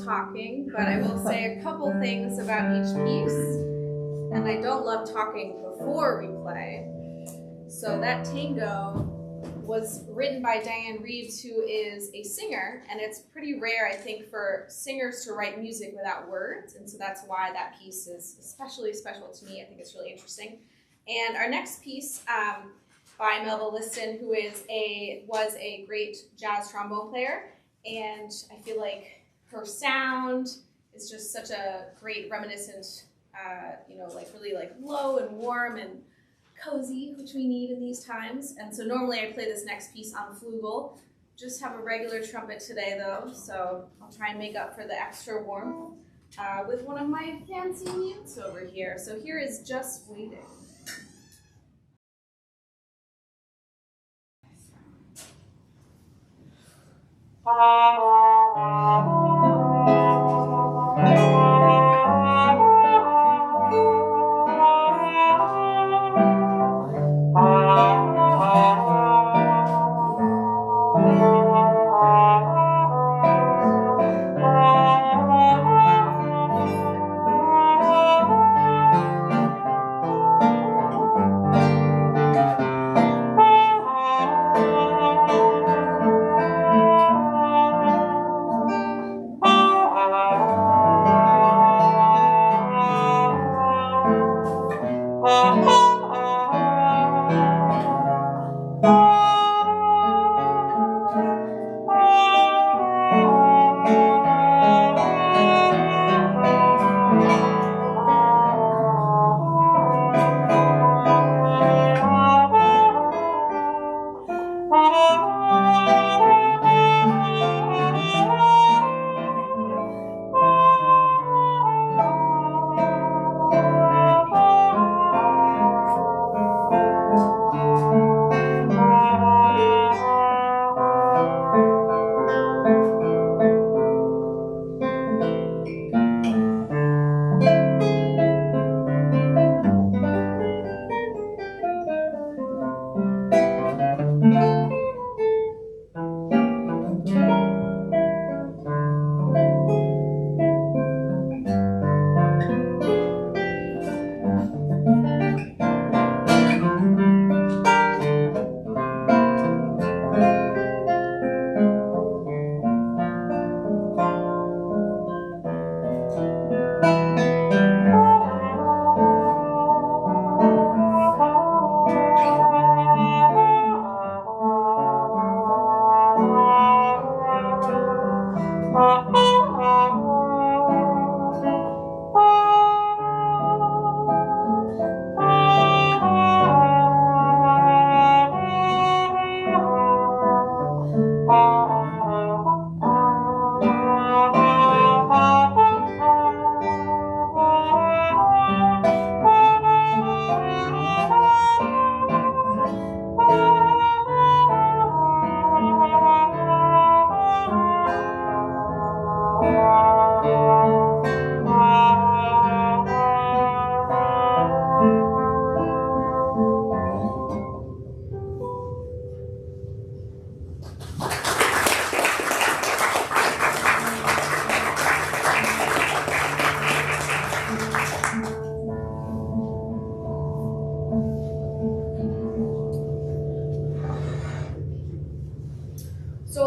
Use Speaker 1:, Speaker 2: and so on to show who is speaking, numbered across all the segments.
Speaker 1: Talking, but I will say a couple things about each piece, and I don't love talking before we play. So that tango was written by Diane Reeves, who is a singer, and it's pretty rare, I think, for singers to write music without words, and so that's why that piece is especially special to me. I think it's really interesting. And our next piece by Melva Liston, who was a great jazz trombone player, and I feel like her sound is just such a great reminiscent, really like low and warm and cozy, which we need in these times. And so normally I play this next piece on flugel. Just have a regular trumpet today though, so I'll try and make up for the extra warmth with one of my fancy mutes over here. So here is Just Waiting.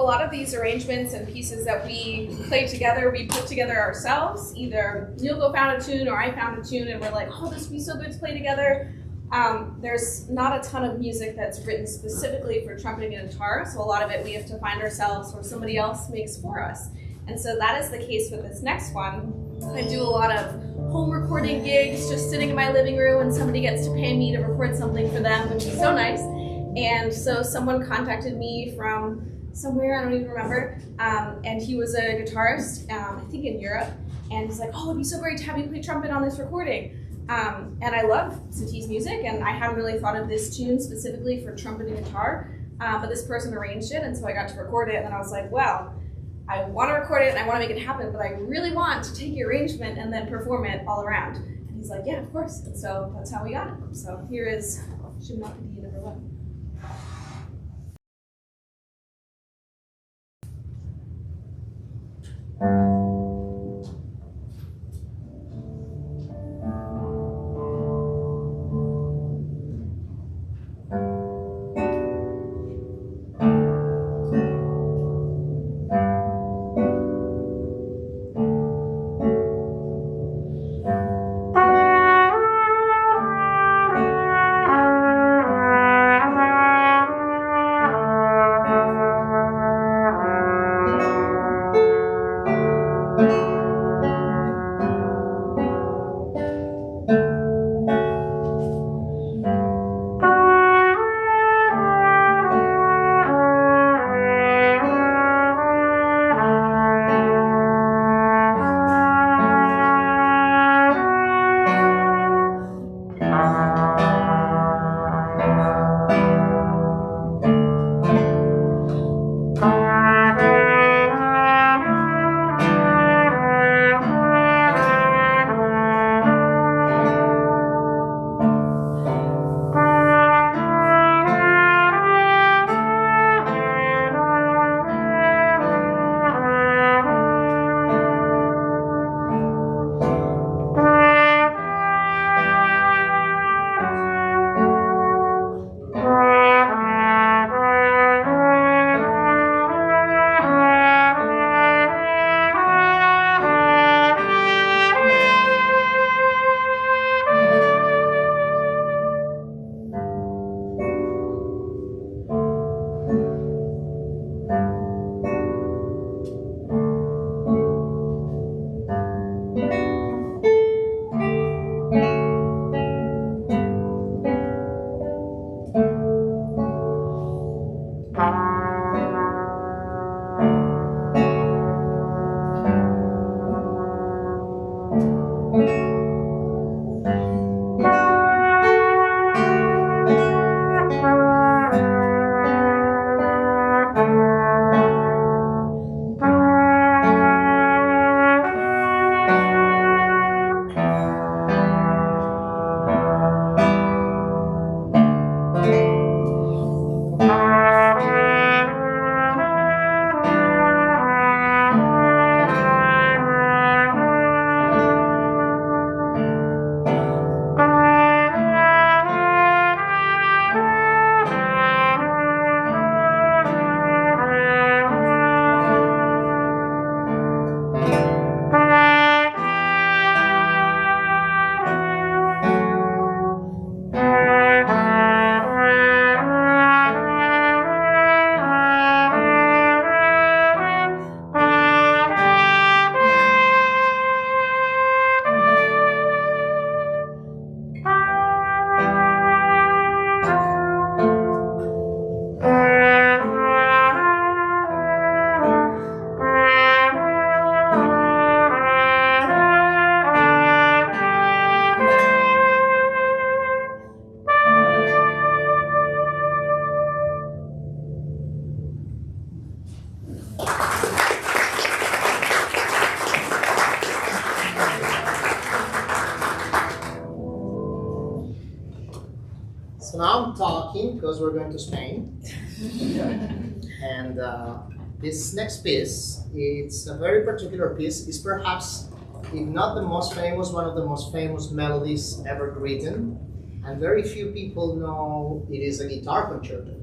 Speaker 1: a lot of these arrangements and pieces that we play together, we put together ourselves. Either Nilko found a tune or I found a tune and we're like, oh, this would be so good to play together. There's not a ton of music that's written specifically for trumpeting and guitar, so a lot of it we have to find ourselves or somebody else makes for us. And so that is the case with this next one. I do a lot of home recording gigs, just sitting in my living room and somebody gets to pay me to record something for them, which is so nice. And so someone contacted me from somewhere, I don't even remember, and he was a guitarist, I think in Europe, and he's like, oh, it'd be so great to have you play trumpet on this recording. And I love Satie's music, and I hadn't really thought of this tune specifically for trumpet and guitar, but this person arranged it, and so I got to record it, and then I was like, well, I want to record it and I want to make it happen, but I really want to take the arrangement and then perform it all around. And he's like, yeah, of course. And so that's how we got it. So here is Should Not Be Number One.
Speaker 2: So now I'm talking because we're going to Spain. And this next piece, it's a very particular piece. It's perhaps, if not the most famous, one of the most famous melodies ever written. And very few people know it is a guitar concerto.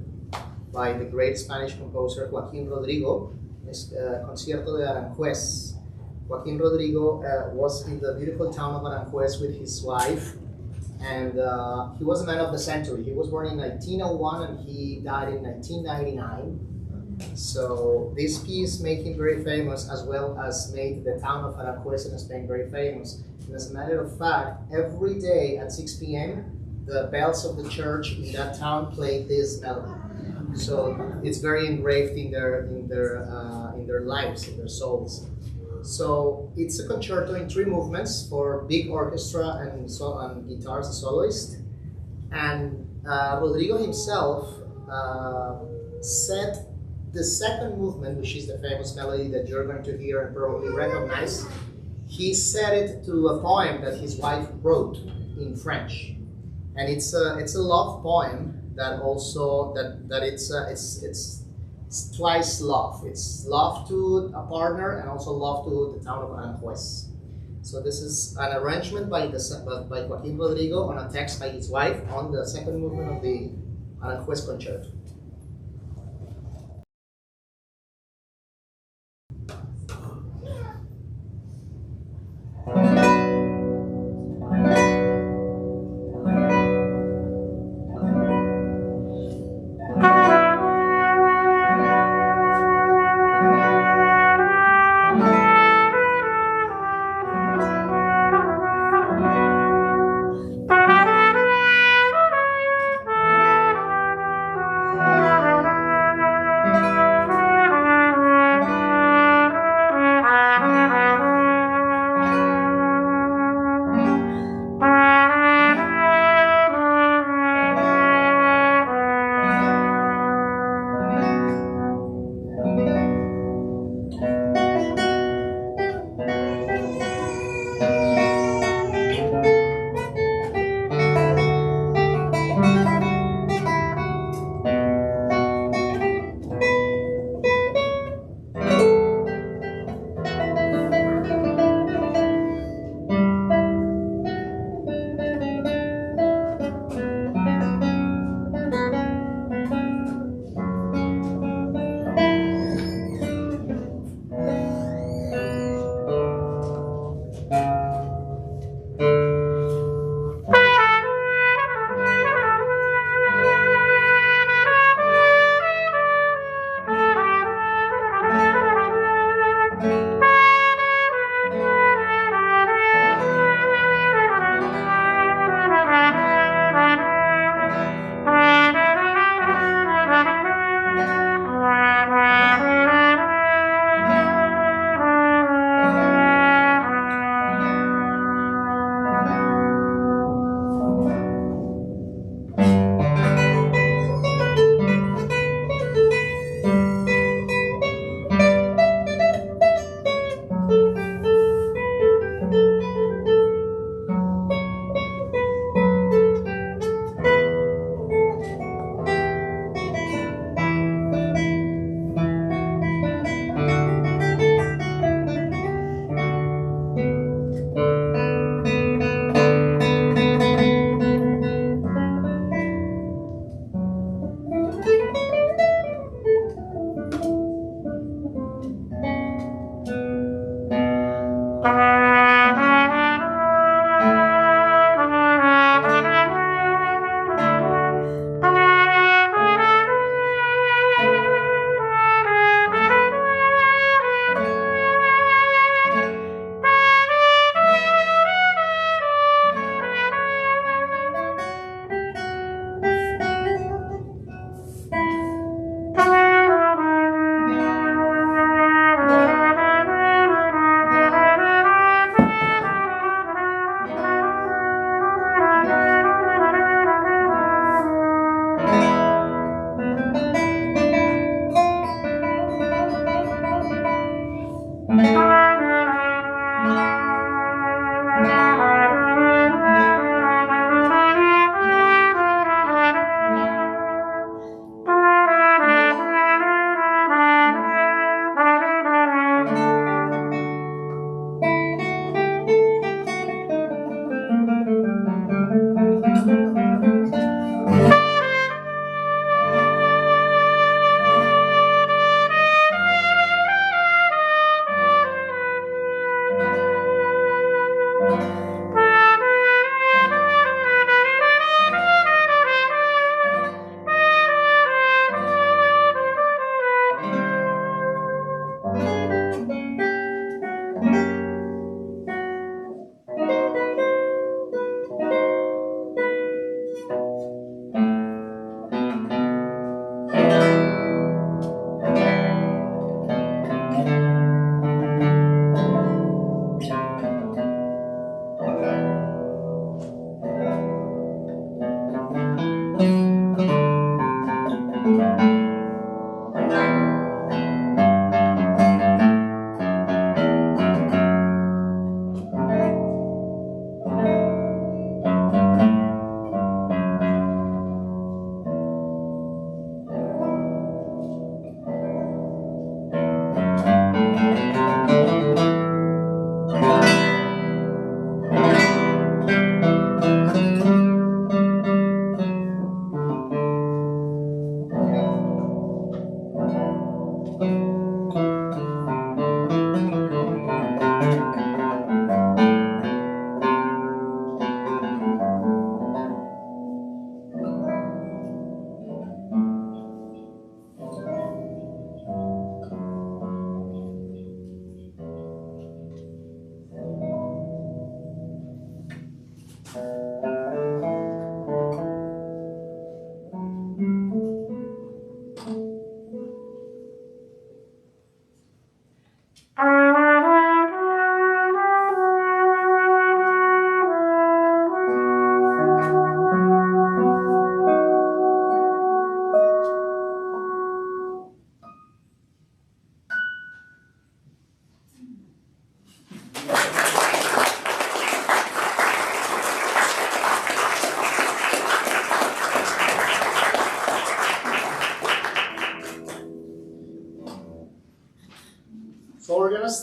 Speaker 2: by the great Spanish composer Joaquín Rodrigo, Concierto de Aranjuez. Joaquín Rodrigo was in the beautiful town of Aranjuez with his wife, and he was a man of the century. He was born in 1901 and he died in 1999. So this piece made him very famous, as well as made the town of Aranjuez in Spain very famous. And as a matter of fact, every day at 6 p.m., the bells of the church in that town play this melody. So it's very engraved in their lives, in their souls. So it's a concerto in 3 movements for big orchestra and guitars, a soloist. And Rodrigo himself set the second movement, which is the famous melody that you're going to hear and probably recognize. He set it to a poem that his wife wrote in French, and it's a love poem that also it's twice love. It's love to a partner and also love to the town of Aranjuez. So this is an arrangement by Joaquín Rodrigo on a text by his wife on the second movement of the Aranjuez concerto.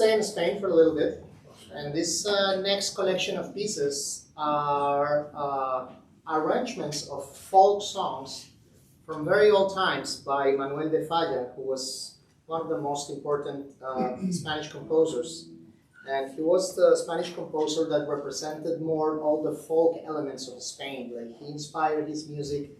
Speaker 2: stay in Spain for a little bit, and this next collection of pieces are arrangements of folk songs from very old times by Manuel de Falla, who was one of the most important Spanish composers. And he was the Spanish composer that represented more all the folk elements of Spain. Like he inspired his music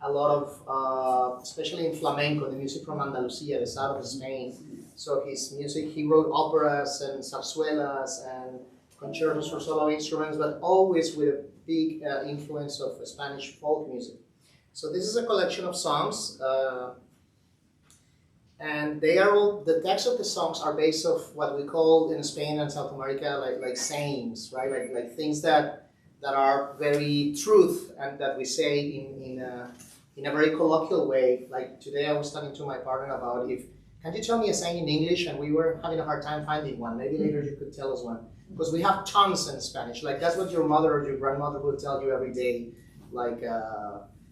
Speaker 2: a lot of, especially in flamenco, the music from Andalusia, the south of Spain. So his music, he wrote operas and zarzuelas and concertos for solo instruments, but always with a big influence of Spanish folk music. So this is a collection of songs. And they are all, the text of the songs are based of what we call in Spain and South America like sayings, right? Like things that are very truth and that we say in a very colloquial way. Like today I was talking to my partner about can you tell me a saying in English? And we were having a hard time finding one. Maybe later you could tell us one. Because we have tons in Spanish. Like that's what your mother or your grandmother will tell you every day. Like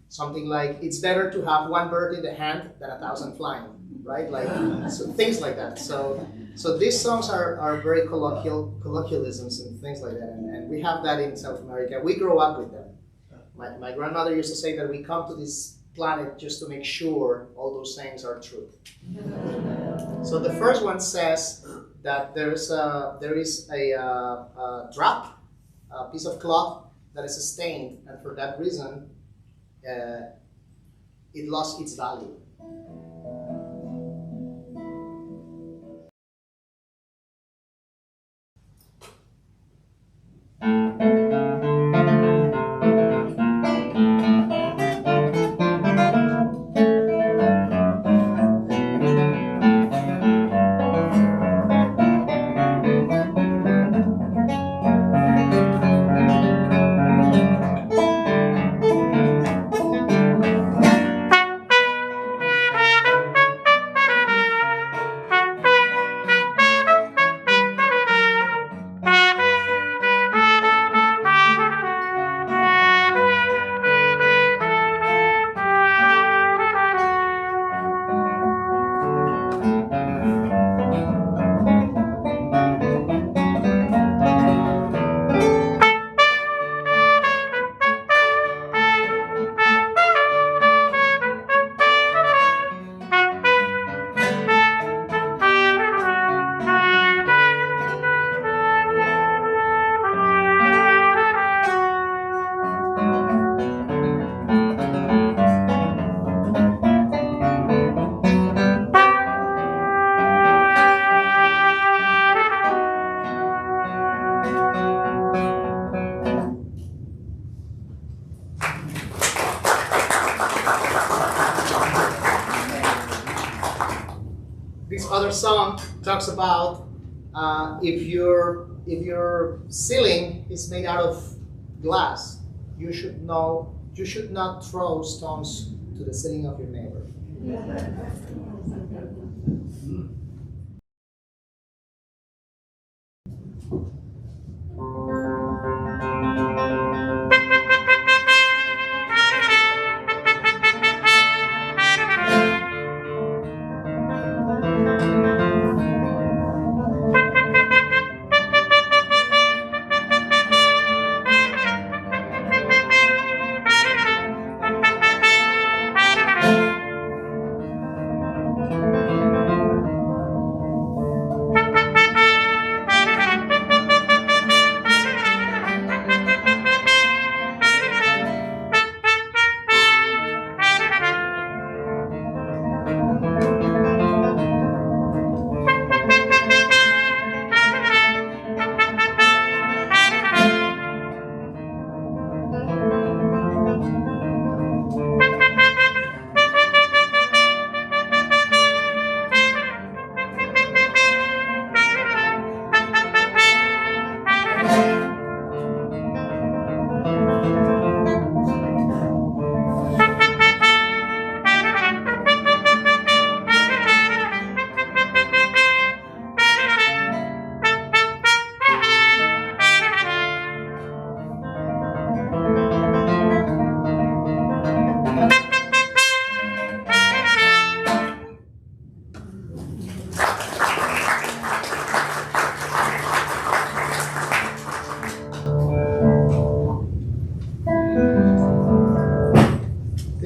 Speaker 2: something like, it's better to have one bird in the hand than 1,000 flying. Right, like so things like that. So these songs are very colloquialisms and things like that, and we have that in South America. We grow up with them. My grandmother used to say that we come to this planet just to make sure all those things are true. So the first one says that there is a drop, a piece of cloth that is stained, and for that reason, it lost its value. Other song talks about if your ceiling is made out of glass, you should not throw stones to the ceiling of your neighbor.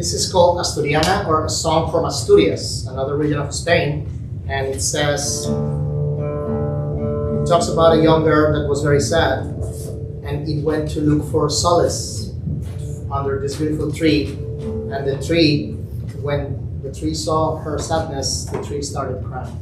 Speaker 2: This is called Asturiana, or a song from Asturias, another region of Spain. And it says, it talks about a young girl that was very sad, and it went to look for solace under this beautiful tree. And the tree, when the tree saw her sadness, the tree started crying.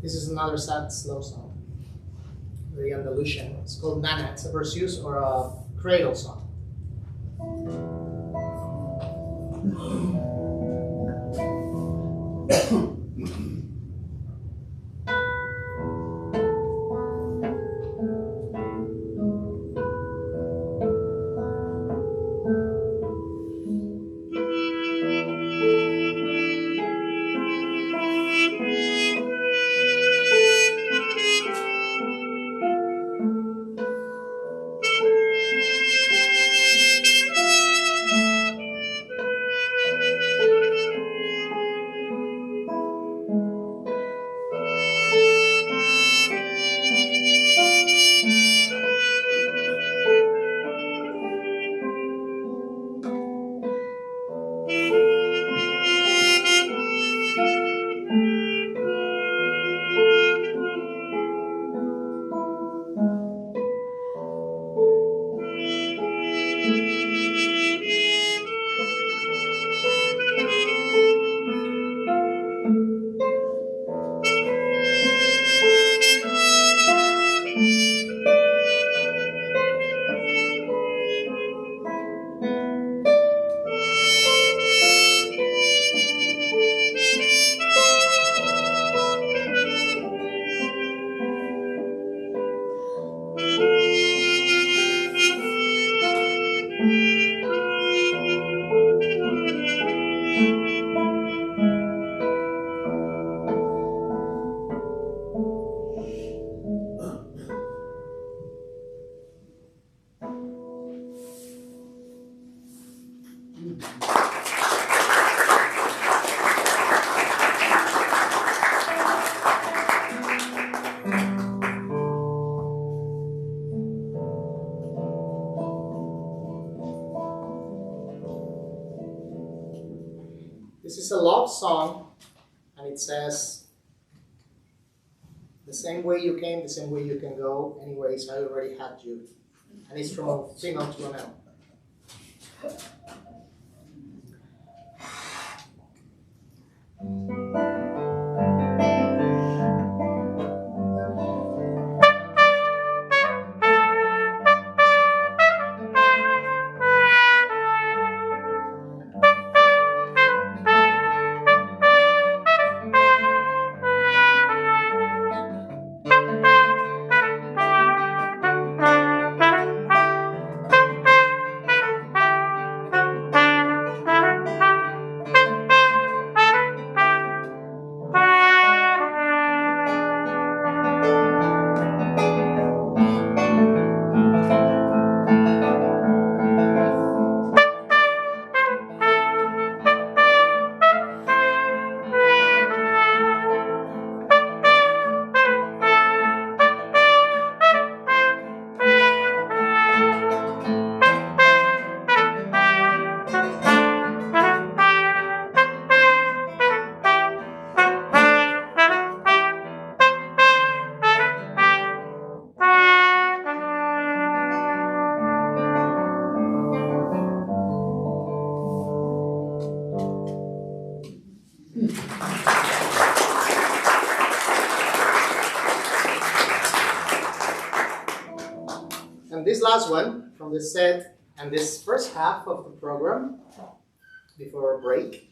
Speaker 2: This is another sad, slow song, very Andalusian. It's called Nana. It's a versus or a cradle song. This is a love song, and it says, the same way you came, the same way you can go. Anyways, I already had you. And it's from Sinon Tu Amel. And this last one from the set and this first half of the program before our break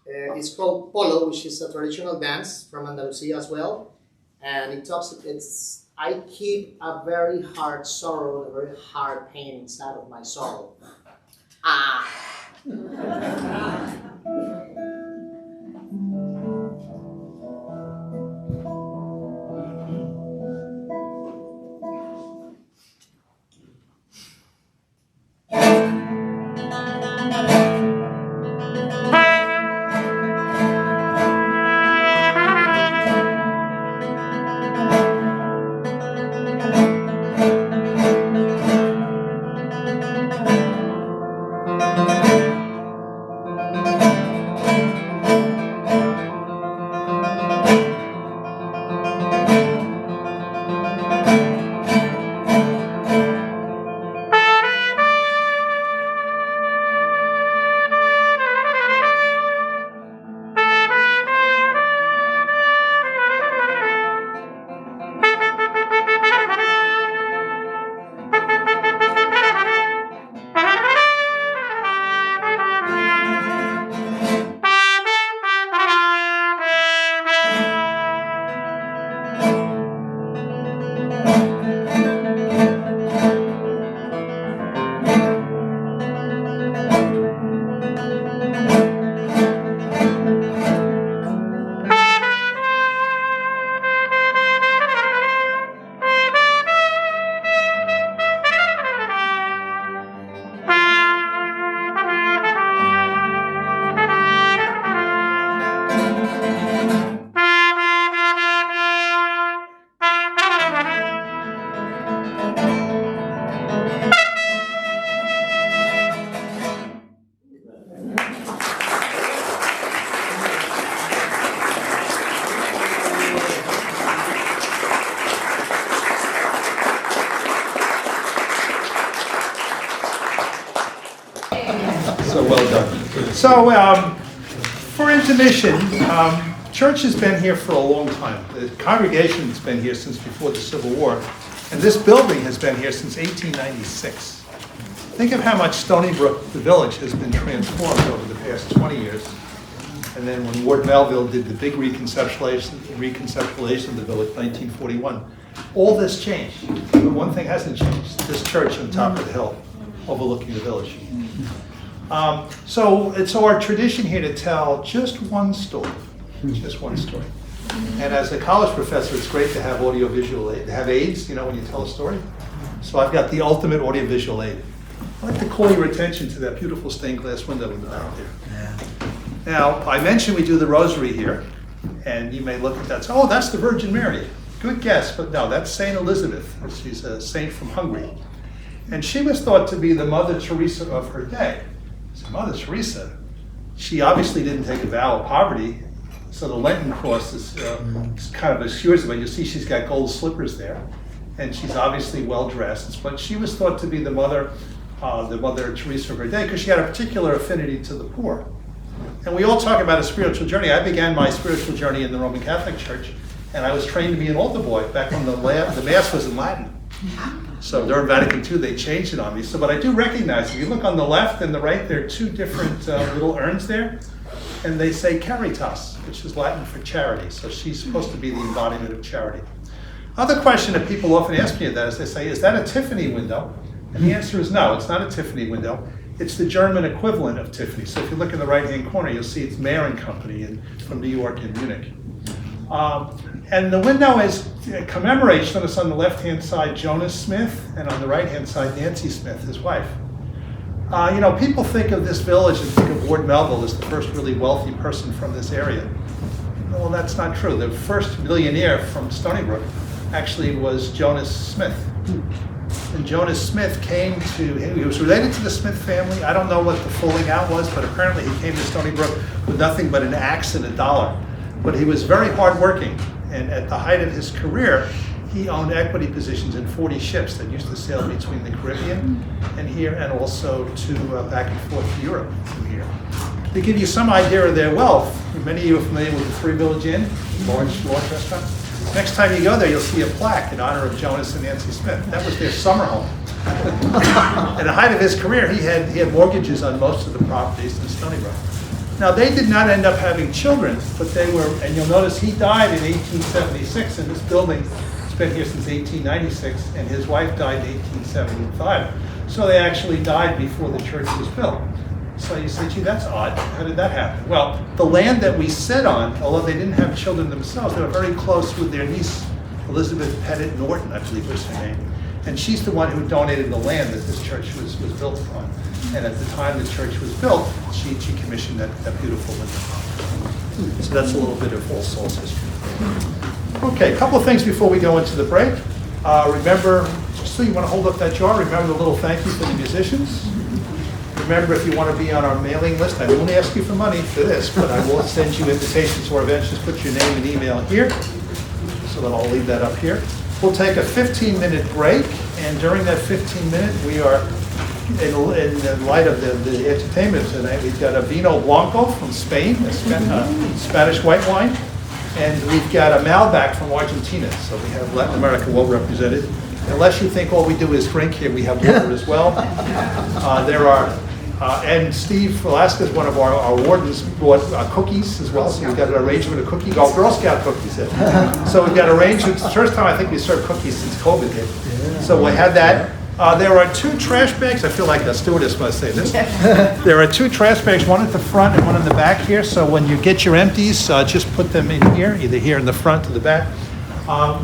Speaker 2: is called Polo, which is a traditional dance from Andalusia as well. And it's I keep a very hard sorrow, a very hard pain inside of my soul. Ah.
Speaker 3: So well done. So for intermission, church has been here for a long time. The congregation has been here since before the Civil War, and this building has been here since 1896. Think of how much Stony Brook, the village, has been transformed over the past 20 years. And then when Ward Melville did the big reconceptualization of the village, 1941, all this changed. But one thing hasn't changed: this church on top of the hill, overlooking the village. So it's our tradition here to tell just one story, just one story. And as a college professor, it's great to have audiovisual aid, to have aids, you know, when you tell a story. So I've got the ultimate audiovisual aid. I'd like to call your attention to that beautiful stained glass window in the back there. Yeah. Now, I mentioned we do the rosary here, and you may look at that and say, oh, that's the Virgin Mary. Good guess, but no, that's Saint Elizabeth. She's a saint from Hungary. And she was thought to be the Mother Teresa of her day. So Mother Teresa, She obviously didn't take a vow of poverty, so the Lenten cross is kind of assures it, but you see she's got gold slippers there, and she's obviously well dressed. But she was thought to be the Mother Teresa of her day because she had a particular affinity to the poor. And we all talk about a spiritual journey. I began my spiritual journey in the Roman Catholic Church, and I was trained to be an altar boy back when the Mass was in Latin. So during Vatican II, they changed it on me. So, but I do recognize, if you look on the left and the right, there are two different little urns there, and they say caritas, which is Latin for charity. So she's supposed to be the embodiment of charity. Other question that people often ask me that is, they say, is that a Tiffany window? And the answer is no, it's not a Tiffany window. It's the German equivalent of Tiffany. So if you look in the right-hand corner, you'll see it's Mayer and Company from New York and Munich. And the window commemorates, notice on the left-hand side, Jonas Smith, and on the right-hand side, Nancy Smith, his wife. People think of this village and think of Ward Melville as the first really wealthy person from this area. Well, that's not true. The first millionaire from Stony Brook actually was Jonas Smith. And Jonas Smith he was related to the Smith family. I don't know what the falling out was, but apparently he came to Stony Brook with nothing but an axe and $1. But he was very hardworking, and at the height of his career, he owned equity positions in 40 ships that used to sail between the Caribbean and here, and also to back and forth to Europe from here. To give you some idea of their wealth, many of you are familiar with the Three Village Inn, large restaurant. Next time you go there, you'll see a plaque in honor of Jonas and Nancy Smith. That was their summer home. At the height of his career, he had mortgages on most of the properties in Stony Brook. Now, they did not end up having children, but they were, and you'll notice he died in 1876, and this building has been here since 1896, and his wife died in 1875. So they actually died before the church was built. So you say, gee, that's odd. How did that happen? Well, the land that we sit on, although they didn't have children themselves, they were very close with their niece, Elizabeth Pettit Norton, I believe was her name. And she's the one who donated the land that this church was built upon. And at the time the church was built, she commissioned that beautiful window. So that's a little bit of All Souls history. Okay, a couple of things before we go into the break. Remember, just so you want to hold up that jar, remember the little thank you for the musicians. Remember, if you want to be on our mailing list, I won't ask you for money for this, but I will send you invitations to our events. Just put your name and email here, so that I'll leave that up here. We'll take a 15-minute break, and during that 15-minute, we are, in light of the entertainment tonight, we've got a Vino Blanco from Spain, a Spanish white wine, and we've got a Malbec from Argentina, so we have Latin America well represented. Unless you think all we do is drink here, we have water as well. And Steve Velasquez, one of our wardens, brought cookies as well. So we've got an arrangement of cookies, Girl Scout cookies. So we've got arrangements. It's the first time I think we served cookies since COVID hit. So we had that. There are 2 trash bags. I feel like a stewardess must say this. There are 2 trash bags, one at the front and one in the back here. So when you get your empties, just put them in here, either here in the front or the back.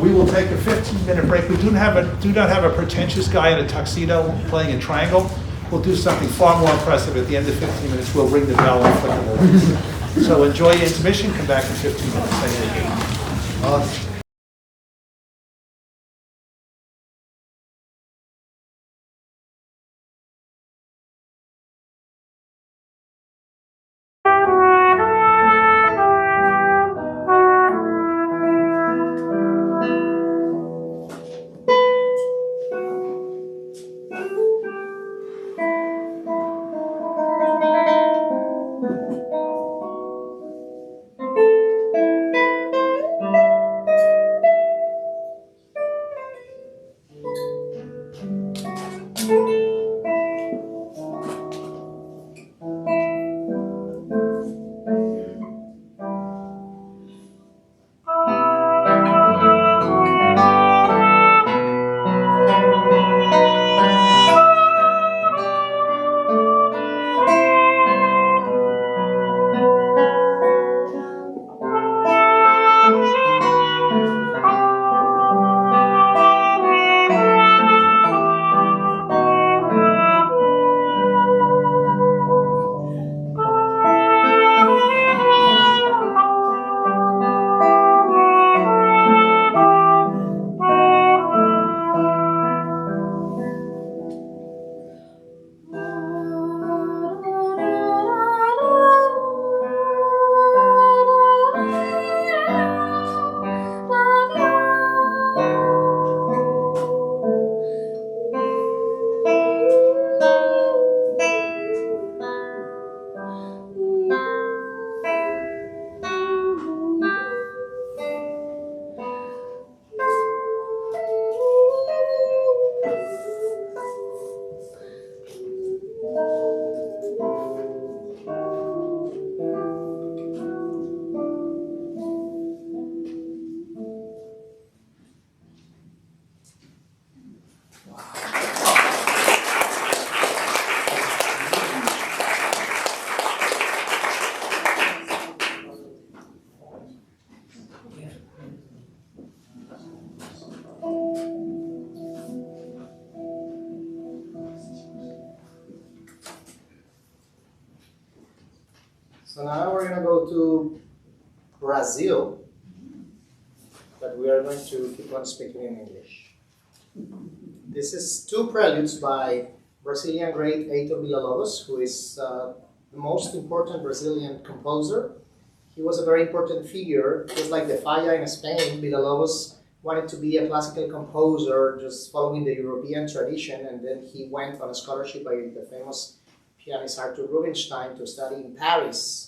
Speaker 3: We will take a 15-minute break. We do not have a pretentious guy in a tuxedo playing a triangle. We'll do something far more impressive at the end of 15 minutes. We'll ring the bell and flick the lights. So enjoy your intermission. Come back in 15 minutes. Thank you.
Speaker 2: So now we're gonna go to Brazil, but we are going to keep on speaking in English. This is two preludes by Brazilian great Heitor Villa-Lobos, who is the most important Brazilian composer. He was a very important figure, just like the Falla in Spain. Villa-Lobos wanted to be a classical composer, just following the European tradition, and then he went on a scholarship by the famous pianist Arthur Rubinstein to study in Paris,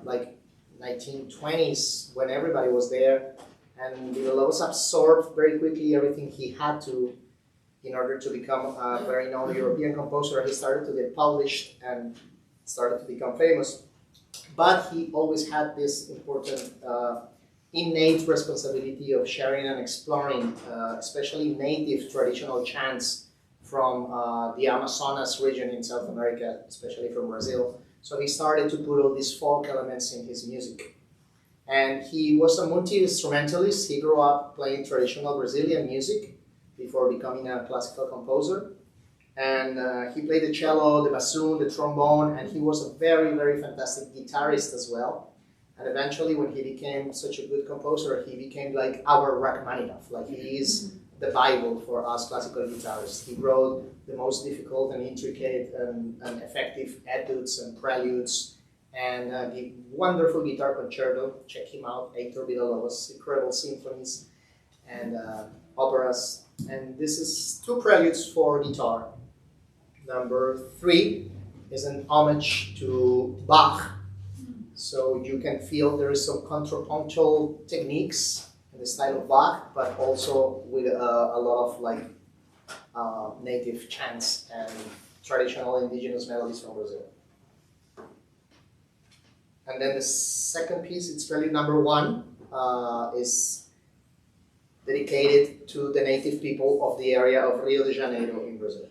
Speaker 2: like 1920s, when everybody was there. And Villa-Lobos absorbed very quickly everything he had to in order to become a very known European composer. He started to get published and started to become famous. But he always had this important innate responsibility of sharing and exploring, especially native traditional chants from the Amazonas region in South America, especially from Brazil. So he started to put all these folk elements in his music. And he was a multi-instrumentalist. He grew up playing traditional Brazilian music before becoming a classical composer. And he played the cello, the bassoon, the trombone, and he was a very, very fantastic guitarist as well. And eventually, when he became such a good composer, he became like our Rachmaninoff. Like, he is the Bible for us classical guitarists. He wrote the most difficult and intricate and effective etudes and preludes, and the wonderful guitar concerto. Check him out, Heitor Villa-Lobos, incredible symphonies and operas. And this is two preludes for guitar. Number 3 is an homage to Bach. So you can feel there is some contrapuntal techniques in the style of Bach, but also with a lot of like native chants and traditional indigenous melodies from Brazil. And then the second piece, it's prelude number 1, is dedicated to the native people of the area of Rio de Janeiro in Brazil.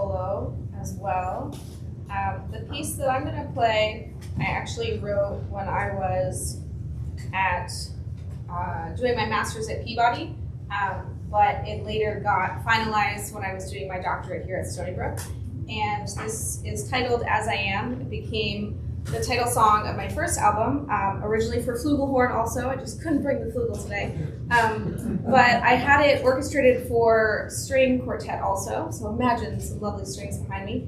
Speaker 1: solo as well. The piece that I'm going to play, I actually wrote when I was at doing my master's at Peabody, but it later got finalized when I was doing my doctorate here at Stony Brook. And this is titled As I Am. It became the title song of my first album, originally for flugelhorn also. I just couldn't bring the flugel today. But I had it orchestrated for string quartet also, so imagine some lovely strings behind me.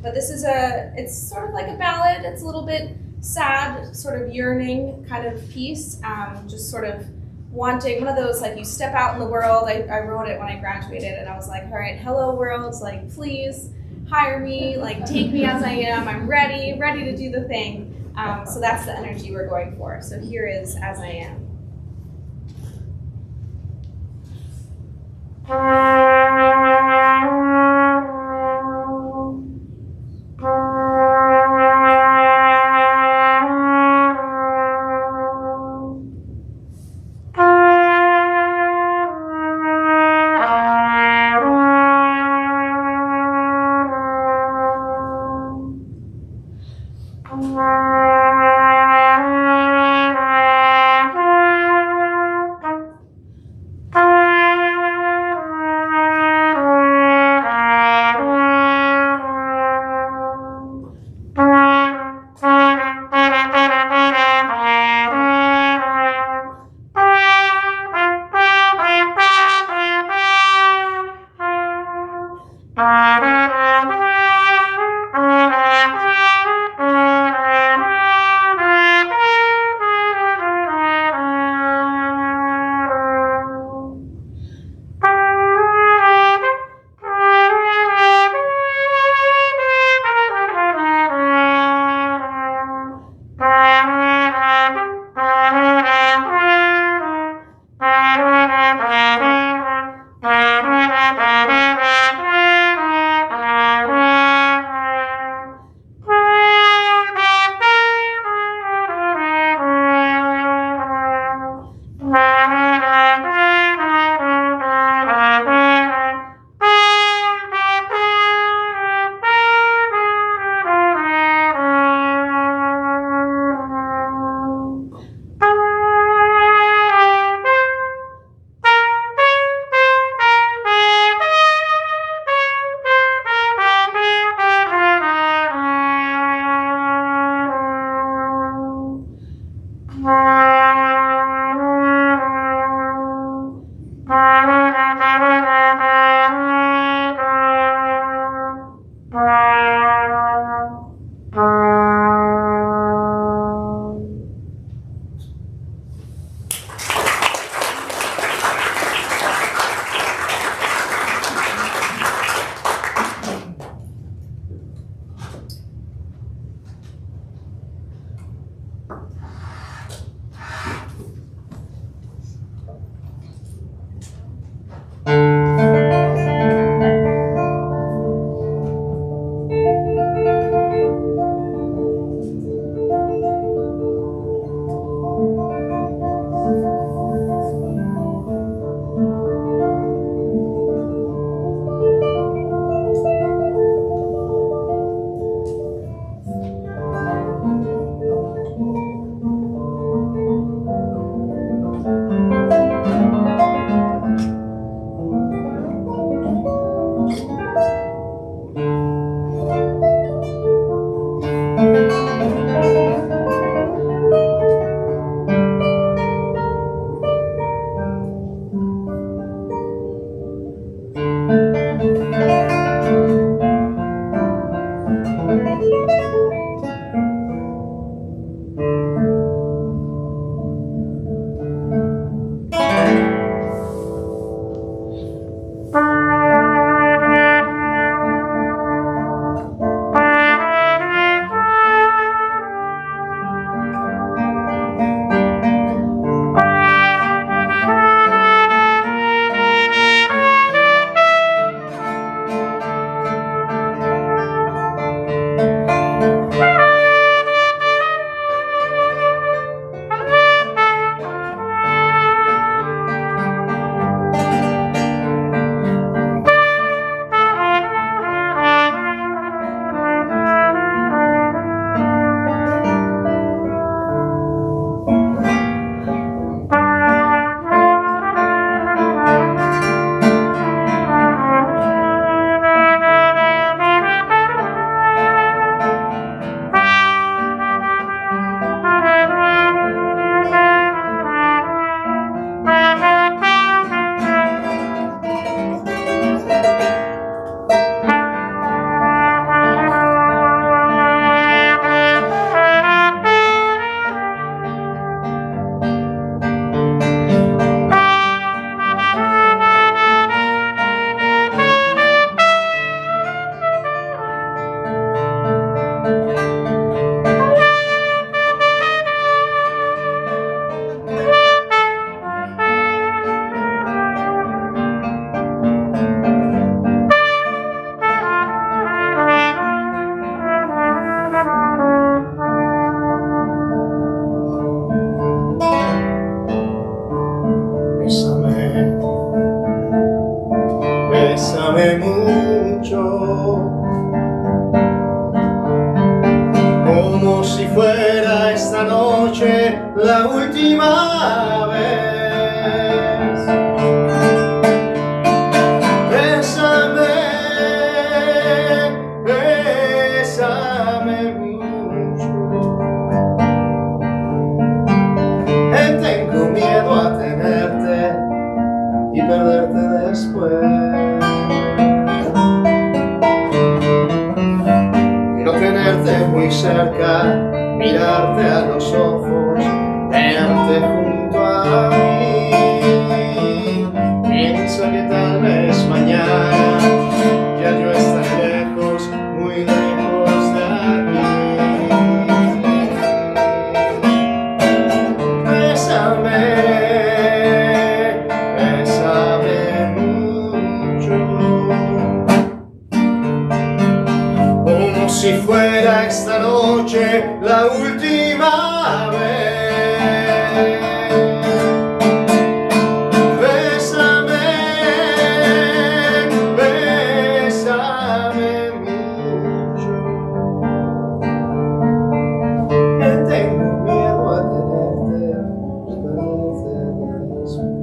Speaker 1: But this is it's sort of like a ballad. It's a little bit sad, sort of yearning kind of piece, just sort of wanting, one of those, like, you step out in the world. I wrote it when I graduated, and I was like, all right, hello world, like, please hire me, like, take me as I am. I'm ready to do the thing. So that's the energy we're going for. So here is As I Am.
Speaker 2: última vez. Bésame, bésame mucho. Tengo miedo a tenerte y perderte después. Quiero tenerte muy cerca, mirarte a los ojos, verte junto a mí. Pienso que tal vez mañana ya yo estaré lejos, muy lejos de aquí. Bésame, bésame mucho, como si fuera esta noche la última vez. Bésame, bésame mucho. Tengo miedo a tenerte y perderte después.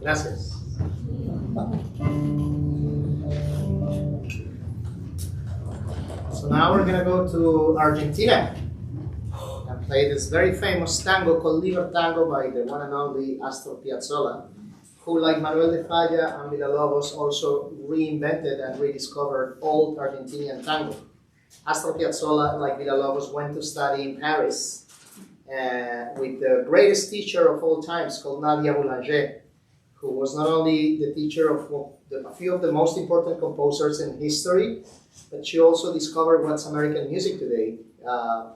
Speaker 2: Gracias. So now we're gonna go to Argentina and play this very famous tango called Liber Tango by the one and only Astor Piazzolla, who, like Manuel de Falla and Villalobos, also reinvented and rediscovered old Argentinian tango. Astor Piazzolla, like Villalobos, went to study in Paris with the greatest teacher of all times called Nadia Boulanger, who was not only the teacher of a few of the most important composers in history, but she also discovered what's American music today. A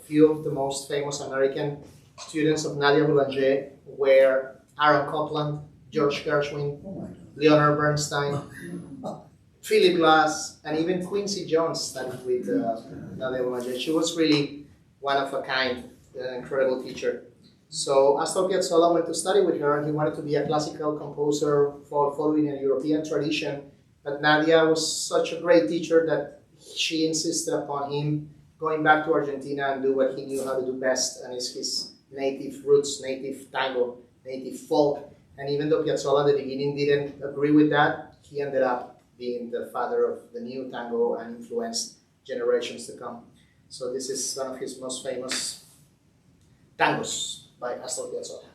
Speaker 2: few of the most famous American students of Nadia Boulanger were Aaron Copland, George Gershwin, Leonard Bernstein, Philip Glass, and even Quincy Jones studied with Nadia Boulanger. She was really one of a kind, an incredible teacher. So Astor Piazzolla went to study with her, and he wanted to be a classical composer following a European tradition. But Nadia was such a great teacher that she insisted upon him going back to Argentina and do what he knew how to do best, and is his native roots, native tango, native folk. And even though Piazzolla at the beginning didn't agree with that, he ended up being the father of the new tango and influenced generations to come. So this is one of his most famous tangos by Astor Piazzolla.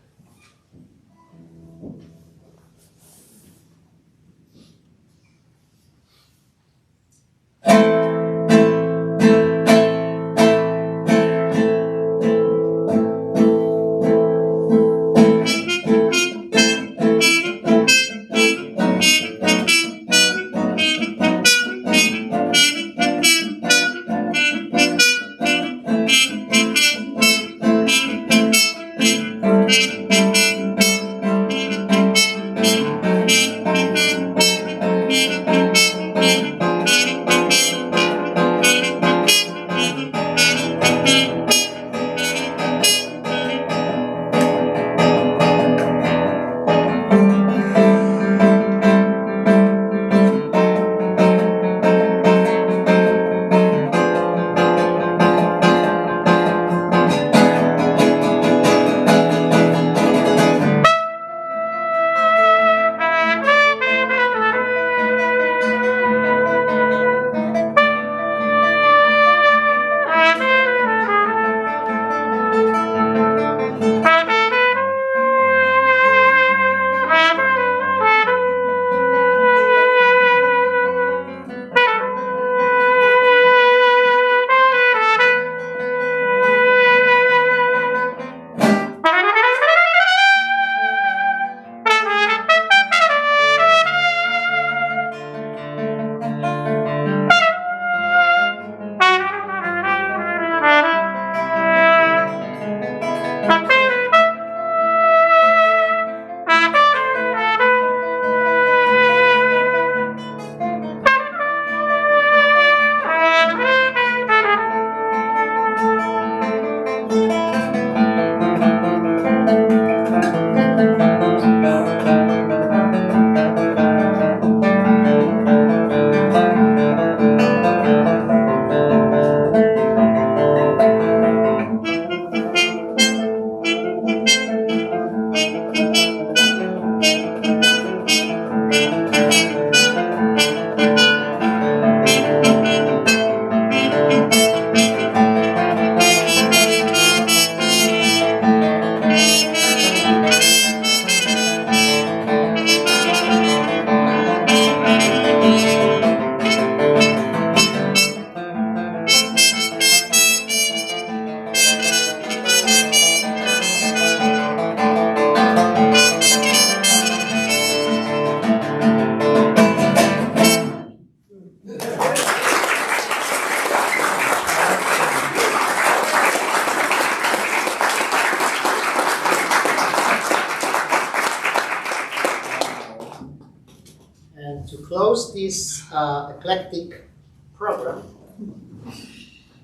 Speaker 2: And to close this eclectic program,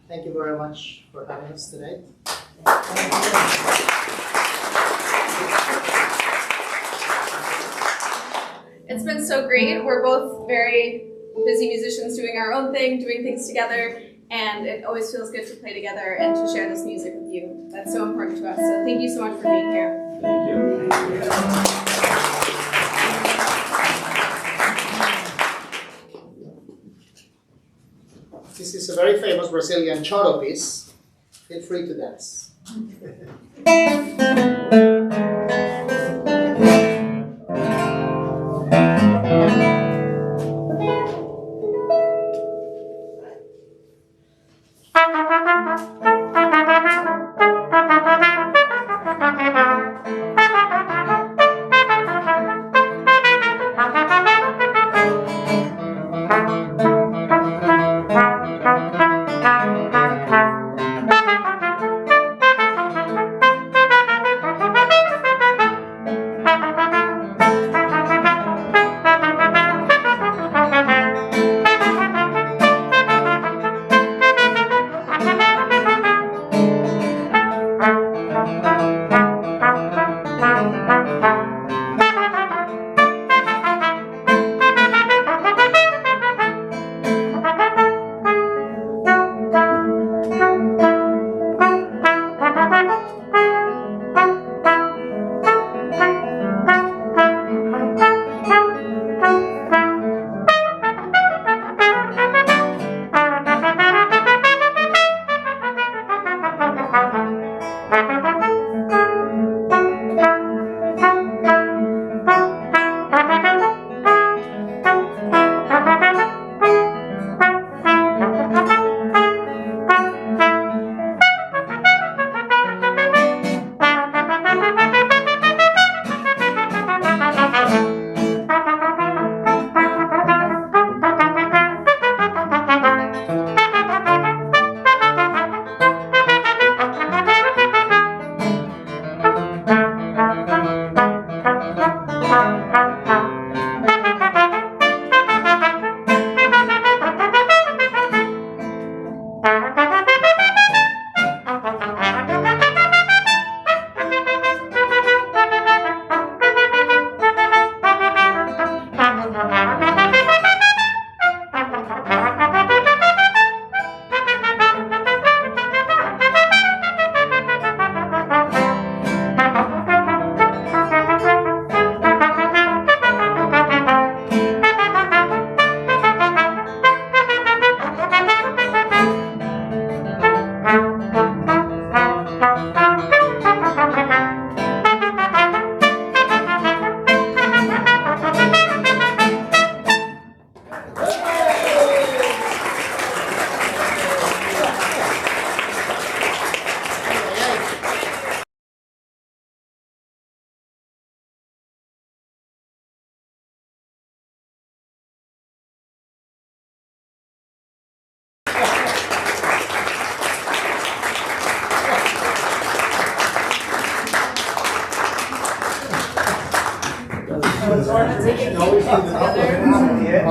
Speaker 2: thank you very much for having us today.
Speaker 1: It's been so great. We're both very busy musicians doing our own thing, doing things together, and it always feels good to play together and to share this music with you. That's so important to us. So thank you so much for being here.
Speaker 3: Thank you.
Speaker 2: This is a very famous Brazilian choro piece. Feel free to dance.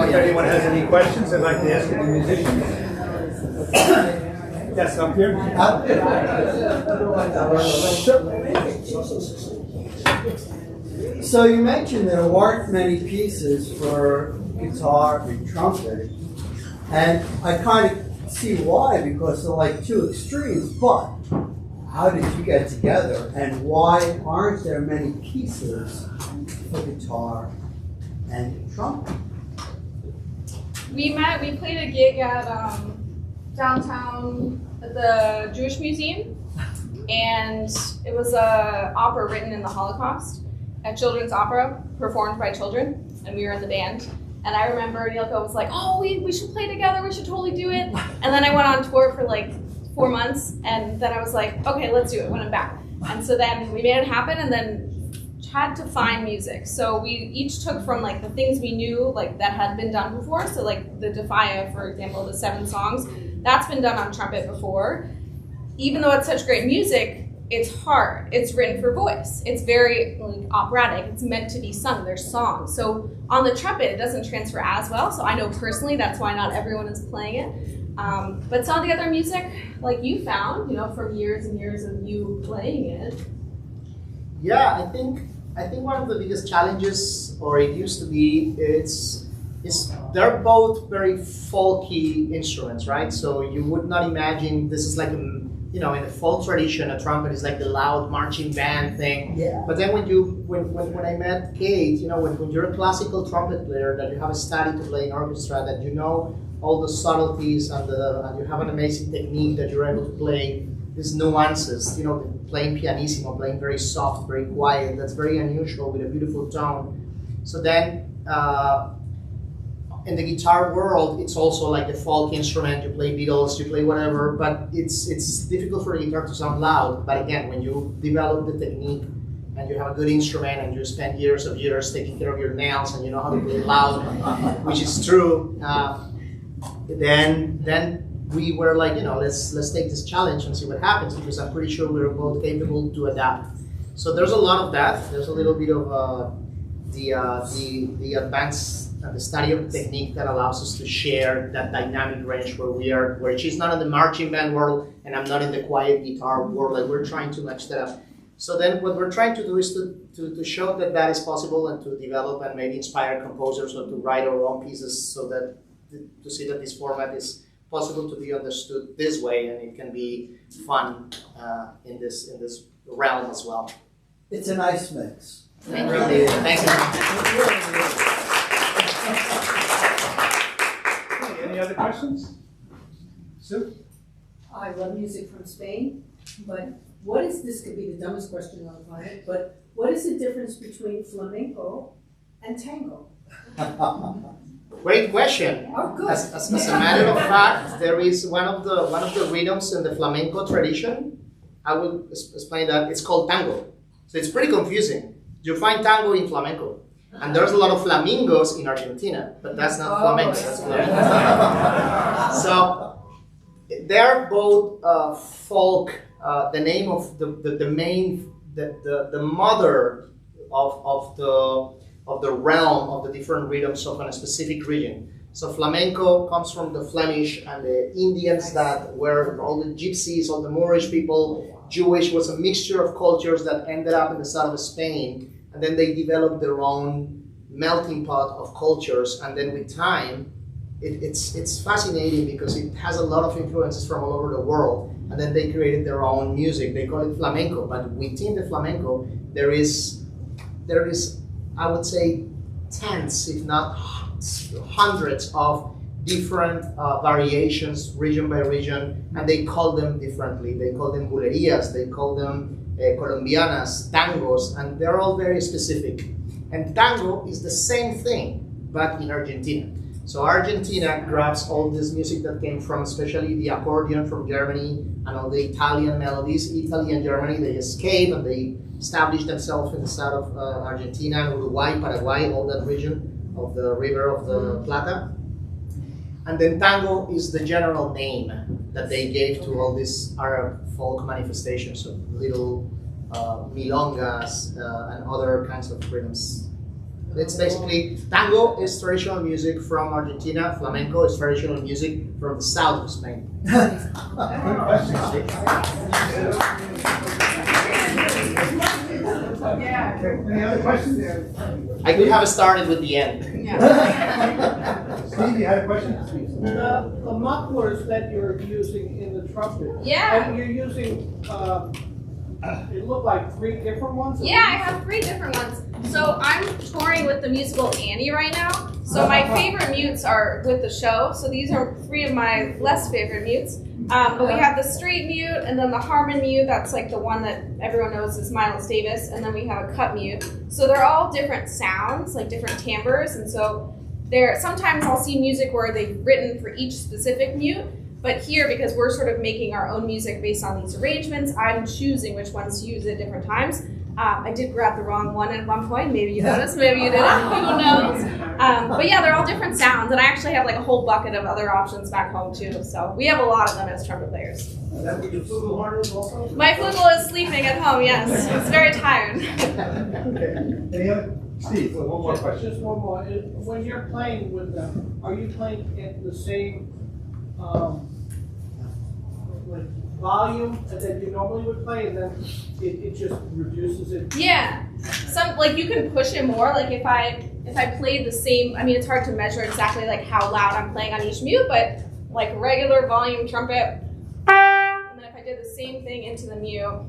Speaker 3: If anyone has any questions they'd like to ask the musicians. Yes, up here.
Speaker 4: So you mentioned there weren't many pieces for guitar and trumpet, and I kind of see why, because they're like two extremes, but how did you get together, and why aren't there many pieces for guitar and trumpet?
Speaker 1: We played a gig at downtown at the Jewish Museum, and it was an opera written in the Holocaust, a children's opera performed by children, and we were in the band. And I remember Yilko was like, oh, we should play together, we should totally do it. And then I went on tour for like 4 months, and then I was like, okay, let's do it when I'm back. And so then we made it happen, and then had to find music. So we each took from like the things we knew like that had been done before. So like the Defia, for example, the 7 songs, that's been done on trumpet before. Even though it's such great music, it's hard. It's written for voice. It's very like operatic. It's meant to be sung. There's songs. So on the trumpet, it doesn't transfer as well. So I know personally that's why not everyone is playing it. But some of the other music, like you found, from years and years of you playing it.
Speaker 2: Yeah, I think one of the biggest challenges, or it used to be, is they're both very folky instruments, right? So you would not imagine this is like in the folk tradition, a trumpet is like the loud marching band thing.
Speaker 4: Yeah.
Speaker 2: But then when I met Kate, when you're a classical trumpet player, that you have a study to play in orchestra, that you know all the subtleties and you have an amazing technique that you're able to play these nuances, playing pianissimo, playing very soft, very quiet, that's very unusual with a beautiful tone. So then in the guitar world, it's also like a folk instrument. You play Beatles, you play whatever, but it's difficult for the guitar to sound loud. But again, when you develop the technique and you have a good instrument and you spend years taking care of your nails and you know how to play loud, which is true, then we were like, let's take this challenge and see what happens, because I'm pretty sure we're both capable to adapt. So there's a lot of that. There's a little bit of the advanced the study of technique that allows us to share that dynamic range where she's not in the marching band world and I'm not in the quiet guitar world. Like, we're trying to match that up. So then what we're trying to do is to show that is possible, and to develop and maybe inspire composers or to write our own pieces, so that to see that this format is possible to be understood this way, and it can be fun in this realm as well.
Speaker 4: It's a nice mix.
Speaker 2: Thank you. Thank you.
Speaker 3: Any other questions? Sue?
Speaker 5: I love music from Spain, but what is, this could be the dumbest question on the planet, but what is the difference between flamenco and tango?
Speaker 2: Great question.
Speaker 5: Oh, good.
Speaker 2: As a matter of fact, there is one of the rhythms in the flamenco tradition. I will explain that. It's called tango. So it's pretty confusing. You find tango in flamenco, and there's a lot of flamingos in Argentina, but that's not flamenco. That's flamenco. So they're both folk. The name of the mother of the realm of the different rhythms of a specific region. So flamenco comes from the Flemish and the Indians, that were all the gypsies, all the Moorish people. Jewish was a mixture of cultures that ended up in the south of Spain, and then they developed their own melting pot of cultures. And then with time, it's fascinating because it has a lot of influences from all over the world. And then they created their own music. They call it flamenco, but within the flamenco, there is, I would say, tens, if not hundreds of different variations, region by region, and they call them differently. They call them bulerias, they call them colombianas, tangos, and they're all very specific. And tango is the same thing, but in Argentina. So Argentina grabs all this music that came from, especially the accordion from Germany, and all the Italian melodies. Italy and Germany, they escape and they established themselves in the south of Argentina, Uruguay, Paraguay, all that region of the river of the Plata. And then tango is the general name that they gave to all these Arab folk manifestations of little milongas and other kinds of rhythms. It's basically, tango is traditional music from Argentina, flamenco is traditional music from the south of Spain.
Speaker 3: Good question. Any other questions?
Speaker 2: I could have started with the end.
Speaker 1: Yeah.
Speaker 3: Steve, you had a question?
Speaker 6: The mufflers that you're using in the trumpet.
Speaker 1: Yeah.
Speaker 6: And you're using, it looked like 3 different ones?
Speaker 1: Yeah, I have 3 different ones. So I'm touring with the musical Annie right now. So my favorite mutes are with the show. So these are 3 of my less favorite mutes. But we have the straight mute, and then the Harmon mute. That's like the one that everyone knows is Miles Davis. And then we have a cut mute. So they're all different sounds, like different timbres. And so sometimes I'll see music where they've written for each specific mute. But here, because we're sort of making our own music based on these arrangements, I'm choosing which ones to use at different times. I did grab the wrong one at one point. Maybe you noticed, maybe you didn't. Who knows? But But yeah, they're all different sounds, and I actually have like a whole bucket of other options back home too. So we have a lot of them as trumpet players.
Speaker 7: Is that what your flugelhorn is also?
Speaker 1: My flugel is sleeping at home. Yes, he's very tired.
Speaker 3: Okay. Any other? Steve, one more question.
Speaker 6: Just one more. When you're playing with them, are you playing at the same like volume that you normally would play, and then it just reduces it?
Speaker 1: Yeah, some like you can push it more. Like if I played the same, I mean it's hard to measure exactly like how loud I'm playing on each mute, but like regular volume trumpet, and then if I did the same thing into the mute.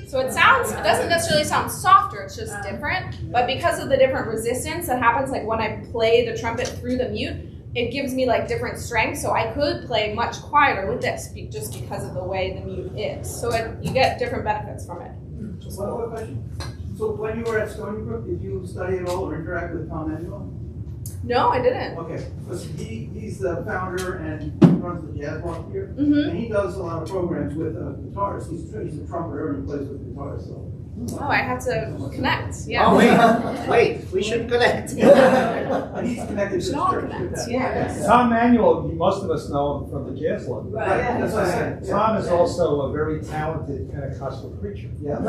Speaker 1: So it doesn't necessarily sound softer, it's just different, but because of the different resistance that happens, like when I play the trumpet through the mute, it gives me like different strength, so I could play much quieter with this just because of the way the mute is. So you get different benefits from it.
Speaker 7: One more question. So when you were at Stony Brook, did you study at all or interact with Tom Manuel?
Speaker 1: No, I didn't.
Speaker 7: Okay, because he's the founder and runs the jazz bar here,
Speaker 1: Mm-hmm.
Speaker 7: and he does a lot of programs with guitarists. He's a trumpeter and he plays with guitarists. So.
Speaker 1: Oh, I have to connect. Yeah.
Speaker 2: Oh, wait, we should connect.
Speaker 7: And he's connected to
Speaker 1: We
Speaker 7: the
Speaker 1: should all
Speaker 7: church
Speaker 1: connect.
Speaker 7: with that.
Speaker 1: Yeah.
Speaker 3: Tom Manuel, most of us know him from the jazz club.
Speaker 7: Right, that's what I said.
Speaker 3: Tom is also a very talented Pentecostal preacher.
Speaker 7: Yeah.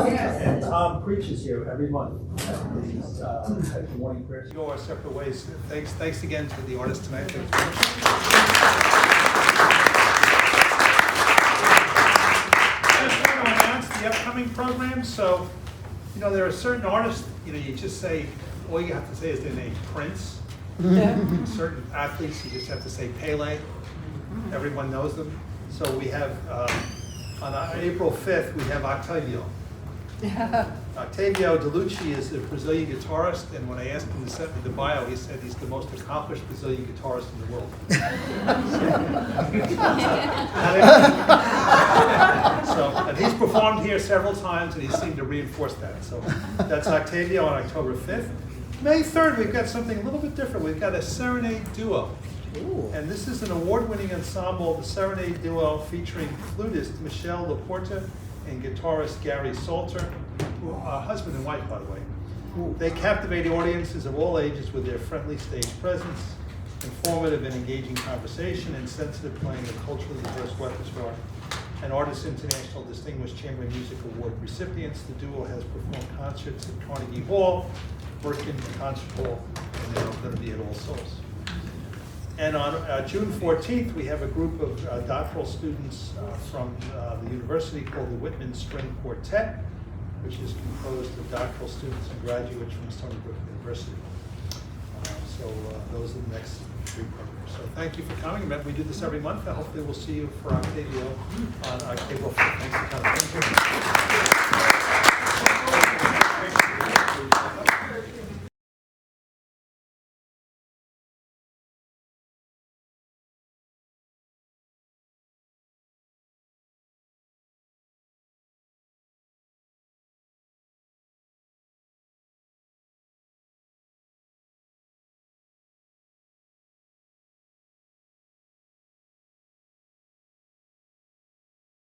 Speaker 3: And Tom preaches here every month at the morning prayers. Go our separate ways. Thanks again to the artists tonight. Thanks very much. I just want to announce the upcoming program. So, there are certain artists, you just say, all you have to say is their name, Prince. Certain athletes, you just have to say Pele. Everyone knows them. So we have, on April 5th, we have Octavio. Octavio DeLucci is a Brazilian guitarist, and when I asked him to send me the bio, he said he's the most accomplished Brazilian guitarist in the world. And he's performed here several times, and he seemed to reinforce that. So that's Octavio on October 5th. May 3rd, we've got something a little bit different. We've got a serenade duo. Ooh. And this is an award-winning ensemble, the Serenade Duo, featuring flutist Michelle Laporta and guitarist Gary Salter, who are husband and wife, by the way. Ooh. They captivate audiences of all ages with their friendly stage presence, informative and engaging conversation, and sensitive playing of culturally diverse repertoire. And Artists International Distinguished Chamber Music Award recipients. The duo has performed concerts at Carnegie Hall, Berkin Concert Hall, and they're going to be at All Souls. And on June 14th, we have a group of doctoral students from the university called the Whitman String Quartet, which is composed of doctoral students and graduates from Stony Brook University. So those are the next three programs. So thank you for coming. We do this every month, and hopefully we'll see you for Octavio on April 5th. Thanks for coming. Thank you.